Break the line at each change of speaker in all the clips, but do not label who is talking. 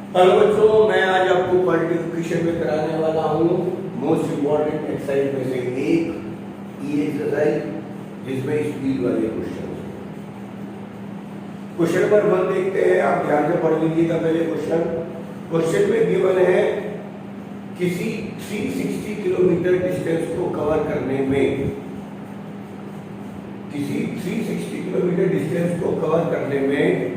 Hello बच्चों, मैं आज आपको क्वालिफिकेशन में कराने वाला हूँ मोस्ट इम्पॉर्टेंट एक्सरसाइज में से एक ई एक्सरसाइज, जिसमें स्पीड वाले क्वेश्चन नंबर 1 देखते हैं। आप ध्यान से पढ़ लीजिएगा। पहले क्वेश्चन में गिवन है किसी 360 किलोमीटर डिस्टेंस को कवर करने में, किसी 360 किलोमीटर डिस्टेंस को कवर करने में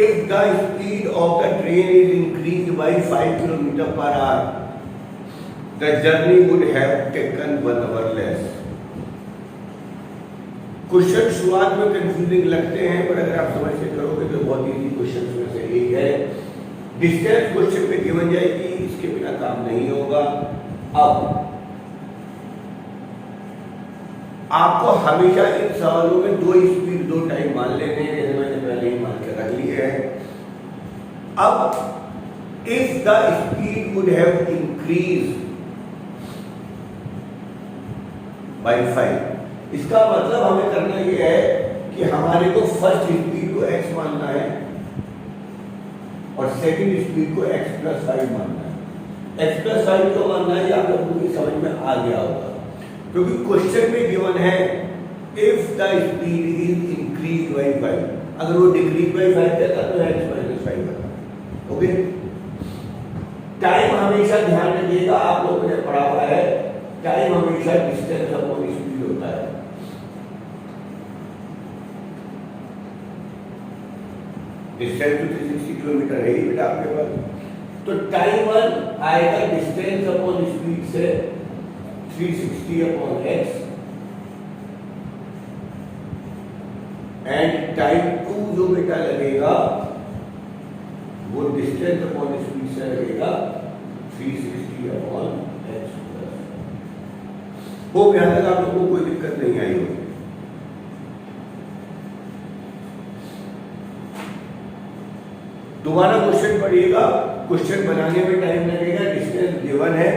if the speed of the train is increased by 5 km per hour, the journey would have taken 1 hour less. Question शुरुआत में कंफ्यूजिंग लगते हैं, पर अगर आप समझ के करोगे तो बहुत इजी क्वेश्चन में से एक है। डिस्टेंस क्वेश्चन में गिवन जाएगी, इसके बिना काम नहीं होगा। अब आपको हमेशा इन सवालों में दो स्पीड दो टाइम मान लेने हैं, जैसे मैंने पहले ही मान के रख लिए हैं। अब if the speed would have increase by 5, इसका मतलब हमें करना यह है कि हमारे को फर्स्ट स्पीड को x मानना है और सेकंड स्पीड को x + 5 मानना है। x + 5 क्यों मानना है, आप लोगों की समझ में आ गया होगा, क्योंकि क्वेश्चन में गिवन है if the speed is increase by 5, अगर वो डिक्रीज बाय 5 देता तो x - 5 होता। ओके, टाइम हमेशा ध्यान रखिएगा, आप लोगों ने पढ़ा हुआ है, टाइम हमेशा डिस्टेंस अपॉन स्पीड होता है। डिस्टेंस तो 360 किलोमीटर है ही बेटा आपके पास, तो टाइम 1 आएगा डिस्टेंस अपॉन स्पीड से 360 upon x, एंड टाइम 2 जो बेटा लगेगा वो डिस्टेंस अपॉन स्पीड से लगेगा 360 upon x प्लस। हो गया तक आप लोगों को कोई दिक्कत नहीं आई होगी। दोबारा क्वेश्चन पढ़िएगा। क्वेश्चन बनाने में टाइम लगेगा, डिस्टेंस गिवन है,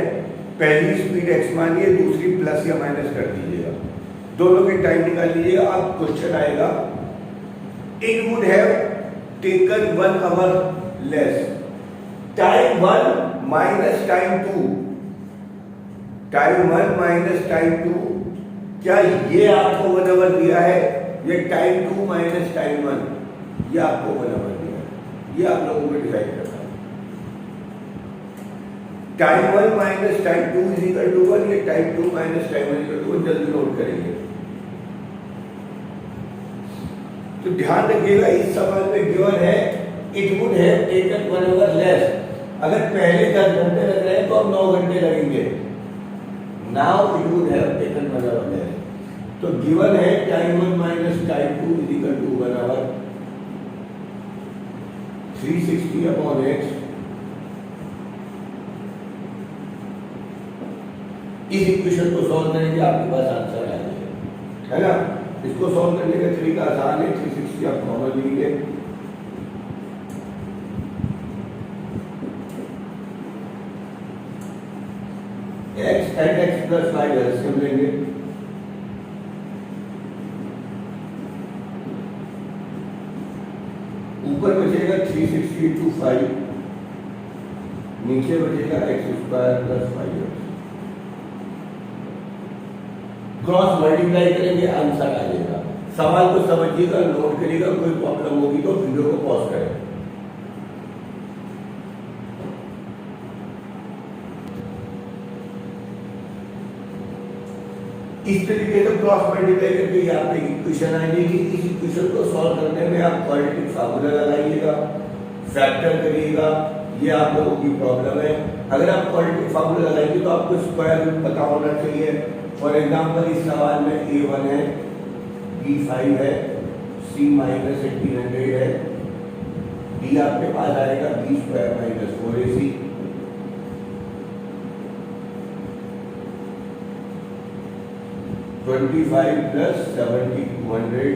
पहली स्पीड x मानिए, दूसरी प्लस या माइनस कर दीजिएगा, दोनों की टाइम निकाल लीजिएगा। अब क्वेश्चन आएगा it would have taken 1 hour less, time 1 minus time 2, time 1 minus time 2, क्या ये आपको 1 आवर दिया है? ये टाइम 2 माइनस टाइम 1 ये आपको 1 आवर दिया है, ये आप लोगों को डिसाइड करना है। टाइम 1 माइनस टाइम 2 = 1, ये टाइम 2 माइनस टाइम 1 = 1, जल्दी नोट करेंगे। तो ध्यान रखिएगा, इस सवाल में गिवन है it would have taken 1 hour less. अगर पहले 10 घंटे लग रहे हैं तो अब 9 घंटे लगेंगे। Now it would have taken 1 hour less, तो गिवन है time 1 minus time 2 = 1 hour, 360 upon x। इस इक्वेशन को सॉल्व करेंगे, आपके पास आंसर आ जाएगा, है ना। इसको सॉल्व करने का तरीका आसान है, 360 आप कॉमन लीजिए, x and x + 5 एलसीएम लेंगे, ऊपर बचेगा 360 × 5, नीचे बचेगा x² + 5x। क्रॉस मल्टीप्लाई करेंगे, आंसर आ जाएगा। सवाल को समझिएगा, नोट करिएगा, कोई प्रॉब्लम होगी तो वीडियो को पॉज करें। इस तरीके से क्रॉस मल्टीप्लाई करके ये आपकी इक्वेशन आ जाएगी। इस इक्वेशन को सॉल्व करने में आप क्वाड्रेटिक फार्मूला लगाइएगा, फैक्टर करिएगा, ये आप लोगों की प्रॉब्लम है। अगर आप क्वाड्रेटिक फार्मूला लगाएंगे तो आपको स्क्वायर रूट पता होना चाहिए। फॉर एग्जाम्पल, इस सवाल में a1 है, b5 है, c - 1800 है, d आपके पास आएगा b² - 4ac, (25 + 7200),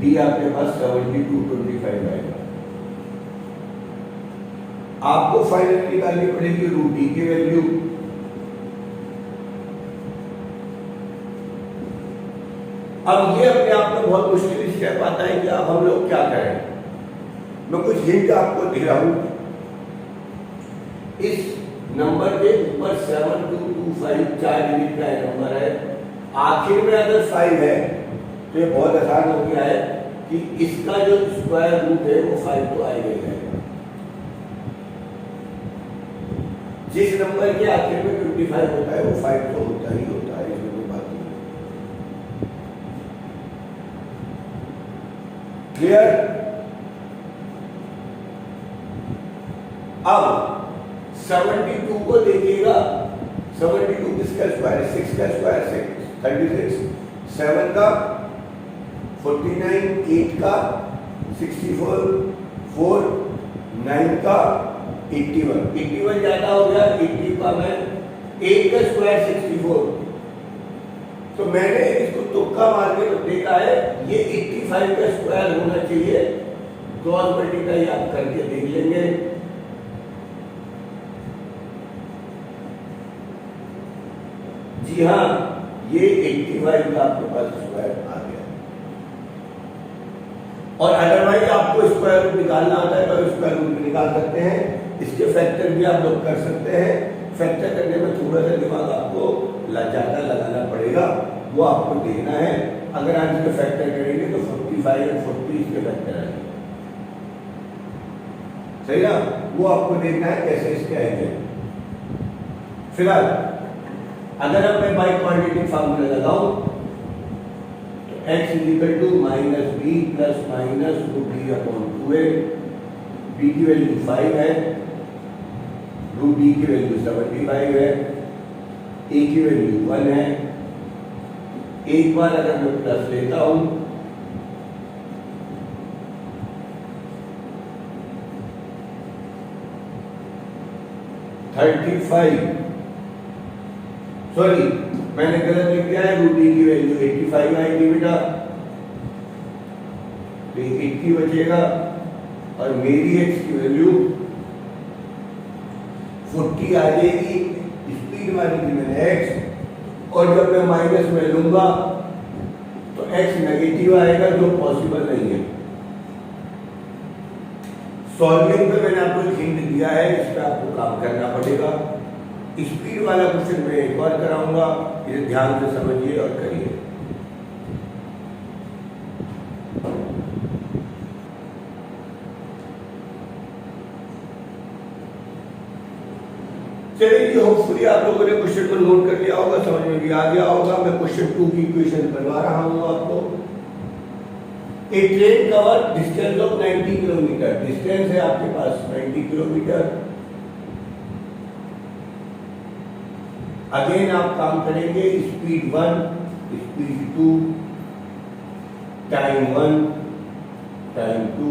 d आपके पास 7225 आएगा। आपको फाइनल निकालनी पड़ेगी √d की वैल्यू। अब ये अपने आप में बहुत मुश्किल स्टेप आता है कि अब हम लोग क्या करें। मैं कुछ हिंट आपको दे रहा हूं। इस नंबर के ऊपर 7225 4 डिजिट का नंबर है, आखिर में अगर 5 है तो ये बहुत आसान हो गया है कि इसका जो स्क्वायर रूट है वो 5 तो आएगा ही आएगा। जिस नंबर के आखिर में 55 होता है वो 5 तो होता ही होता है, इसमें कोई बात नहीं। क्लियर? अब 72 को देखिएगा, 72 किसका स्क्वायर है? 6 का स्क्वायर 36, 7 का 49, 8 का 64, 4, 9 का 81 ज्यादा हो गया, 80 का मैं 8 का स्क्वायर 64, तो मैंने इसको तुक्का मार के तो देखा है ये 85 का स्क्वायर होना चाहिए। क्रॉस मल्टीप्लाई आप करके देख लेंगे। जी हाँ, ये 85 का आपके पास स्क्वायर आ गया। और अदरवाइज आपको स्क्वायर रूट निकालना आता है तो स्क्वायर रूट भी निकाल सकते हैं, इसके फैक्टर भी आप लोग कर सकते हैं। फैक्टर करने में थोड़ा सा दिमाग आपको ज्यादा लगाना पड़ेगा, वो आपको देखना है। अगर आप इसके फैक्टर करेंगे तो 45 और 40 इसके फैक्टर आएंगे, सही ना? वो आपको देखना है कैसे इसके आएंगे। फिलहाल अगर अब मैं बाई क्वांटिटी फार्मूला लगाऊं तो x = minus b plus minus root d upon 2a। b की वैल्यू 5 है, रूट डी की वैल्यू 75 है, a की वैल्यू 1 है। एक बार अगर मैं प्लस लेता हूं सॉरी मैंने गलत लिख दिया है, रूट डी की वैल्यू 85 आएगी बेटा, तो 80 बचेगा और मेरी x की वैल्यू 40 आ जाएगी। स्पीड मानी थी मैंने x, और जब मैं माइनस में लूंगा तो x नेगेटिव आएगा जो पॉसिबल नहीं है। सॉल्विंग पे मैंने आपको हिंट दिया है, इस पर आपको काम करना पड़ेगा। स्पीड वाला क्वेश्चन मैं एक बार कराऊंगा, इसे ध्यान से समझिए और करिए। चलिए जी, होपफुली आप लोगों ने क्वेश्चन को नोट कर लिया होगा, समझ में भी आ गया होगा। मैं क्वेश्चन 2 की इक्वेशन बनवा रहा हूं आपको। A train cover distance of 90 kilometre, distance है आपके पास 90 किलोमीटर। अगेन आप काम करेंगे स्पीड 1, स्पीड 2, टाइम 1, टाइम 2।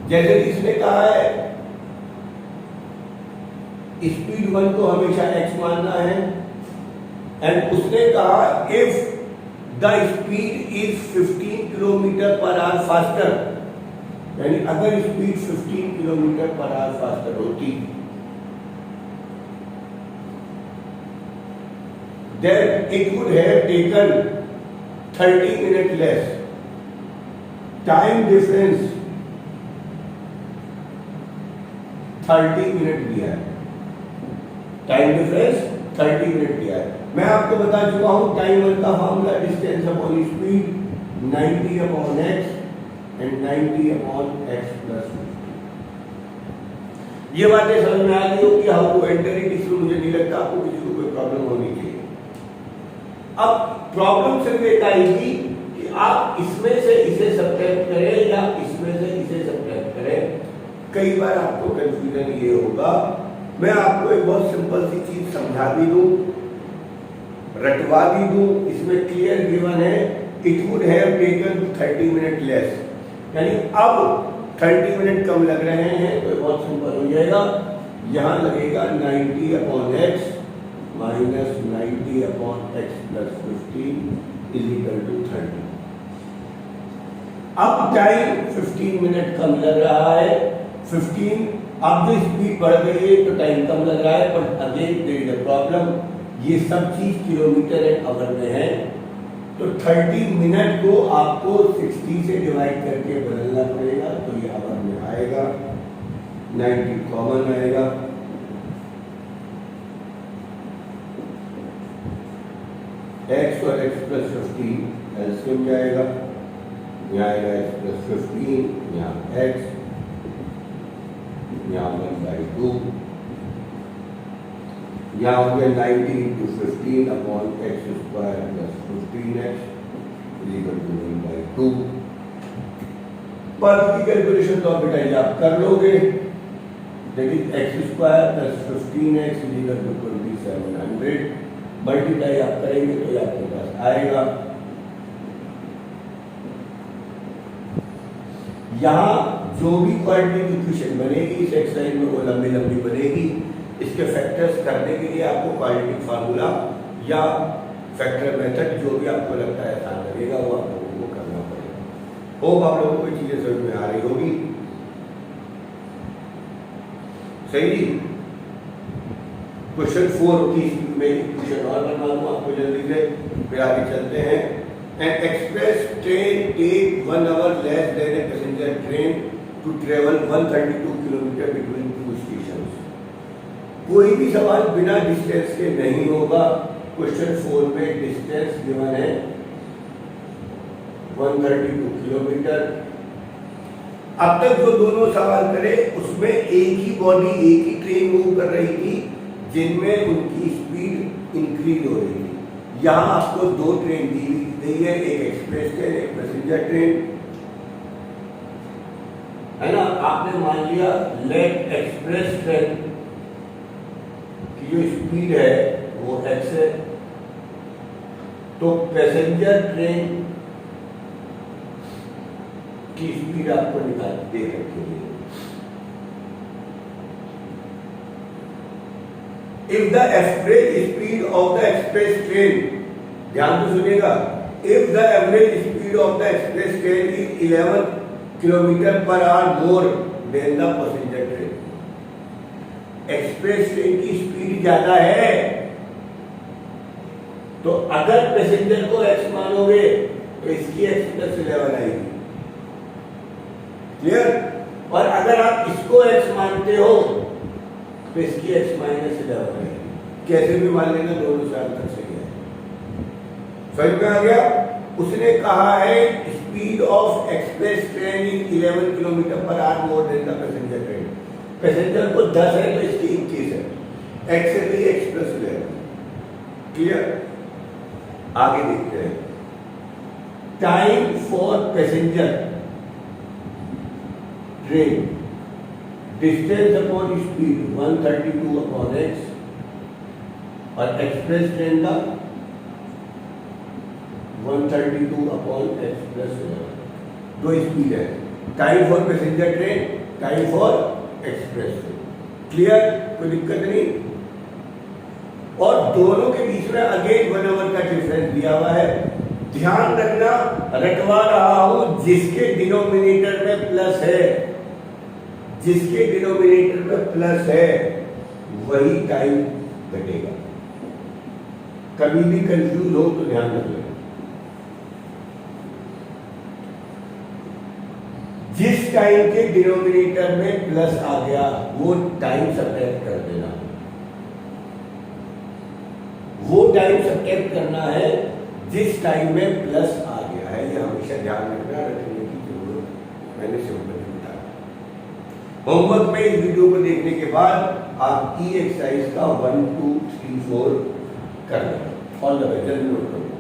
जैसे इसने कहा है स्पीड 1 को हमेशा x मानना है, एंड उसने कहा if the speed is 15 kilometre per hour faster, यानी अगर speed 15 kilometre per hour faster होती then it would have taken 30 minutes less. Time difference 30 minute दिया है, टाइम डिफरेंस 30 मिनट दिया है। मैं आपको बता चुका हूं टाइम 1 का formula distance upon speed 90 upon x and 90 upon x plus 50। ये बातें समझ में आ गई होगी, हाउ टू एंटर इट। इसमें मुझे नहीं लगता आपको किसी को कोई प्रॉब्लम होनी चाहिए। अब प्रॉब्लम सिर्फ एक आएगी कि आप इसमें से इसे सब्ट्रैक्ट करें या इसमें से इसे सब्ट्रैक्ट करें। कई बार आपको कंफ्यूजन ये होगा। मैं आपको एक बहुत सिंपल सी चीज समझा भी दूं, रटवा भी दूं। इसमें क्लियर गिवन है it would have taken 30 minute less, यानी अब 30 मिनट कम लग रहे हैं, तो बहुत सिंपल हो जाएगा। यहां लगेगा 90 upon x minus 90 upon x plus 15 is equal to 30। अब टाइम 15 मिनट कम लग रहा है, 15। अब जो स्पीड बढ़ गई है तो टाइम कम लग रहा है, पर again there is a problem. ये सब चीज किलोमीटर एंड आवर में है, तो 30 मिनट को आपको 60 से डिवाइड करके बदलना पड़ेगा, तो ये आवर में आएगा, 90 कॉमन आएगा, x और x प्लस 15 एलसीएम जाएगा, यहाँ आएगा x प्लस 15, यहाँ x, यहाँ 1/2, यहाँ हो गया 90 into 15 upon x square plus 15x equal to 1/2। पर की कैलकुलेशन तो आप बेटा आप कर लोगे, that is x square plus 15x equal to 2700, multiply आप करेंगे तो ये आपके पास आएगा। यहाँ जो भी क्वाड्रेटिक इक्वेशन बनेगी इस एक्सरसाइज में वो लंबी लंबी बनेगी, इसके फैक्टर्स करने के लिए आपको क्वाड्रेटिक फार्मूला या फैक्टर मेथड जो भी आपको लगता है आसान लगेगा वो आप लोगों को करना पड़ेगा। होप आप लोगों को ये चीजें समझ में आ रही होगी, सही जी। क्वेश्चन 4 की में क्वेश्चन और बनवा दूं आपको जल्दी से, फिर आगे चलते हैं। An express train take 1 hour less than a passenger train to travel 132 kilometre between two station. कोई भी सवाल बिना डिस्टेंस के नहीं होगा। क्वेश्चन 4 में डिस्टेंस गिवन है 132 किलोमीटर। अब तक जो दोनों सवाल करे उसमें एक ही बॉडी एक ही ट्रेन मूव कर रही थी जिनमें उनकी स्पीड इंक्रीज हो रही थी। यहां आपको दो ट्रेन दी गई है, एक एक्सप्रेस ट्रेन एक पैसेंजर ट्रेन, है ना। आपने मान लिया लेट एक्सप्रेस ट्रेन की जो स्पीड है वो x है, तो पैसेंजर ट्रेन की स्पीड आपको निकाल दे रखी है। If the average speed of the express train, ध्यान से सुनिएगा, if the average speed of the express train is 11 kilometre per hour more than the passenger train, express train की स्पीड ज्यादा है, तो अगर पैसेंजर को x मानोगे तो इसकी x प्लस 11 आएगी, क्लियर। और अगर आप इसको x मानते हो तो इसकी x माइनस 11 है, कैसे भी मान लेना, दोनों से अंतर सही है। समझ में आ गया। उसने कहा है speed of express train is 11 kilometre per hour more than the passenger train. Passenger को 10 है तो इसकी 21 है, x है तो x प्लस 11, क्लियर। आगे देखते हैं। Time for passenger train distance upon speed 132 upon x, और एक्सप्रेस ट्रेन का 132 अपॉन x प्लस 11। दो स्पीड है, time for passenger train, time for express train, clear, कोई दिक्कत नहीं। और दोनों के बीच में अगेन 1 आवर का डिफरेंस दिया हुआ है। ध्यान रखना, रटवा रहा हूं, जिसके डिनोमिनेटर में प्लस है, जिसके डिनोमिनेटर में प्लस है वही टाइम घटेगा। कभी भी कंफ्यूज हो तो ध्यान रख लेना, जिस टाइम के डिनोमिनेटर में प्लस आ गया वो टाइम सब्ट्रैक्ट कर देना, वो टाइम सब्ट्रैक्ट करना है जिस टाइम में प्लस आ गया है। ये हमेशा ध्यान रखना, रखने की जरूरत मैंने सिंपल बताया। होमवर्क में इस वीडियो को देखने के बाद आप ई एक्सरसाइज का 1 2 3 4 कर लें। ऑल द बेस्ट, जल्दी नोट करो।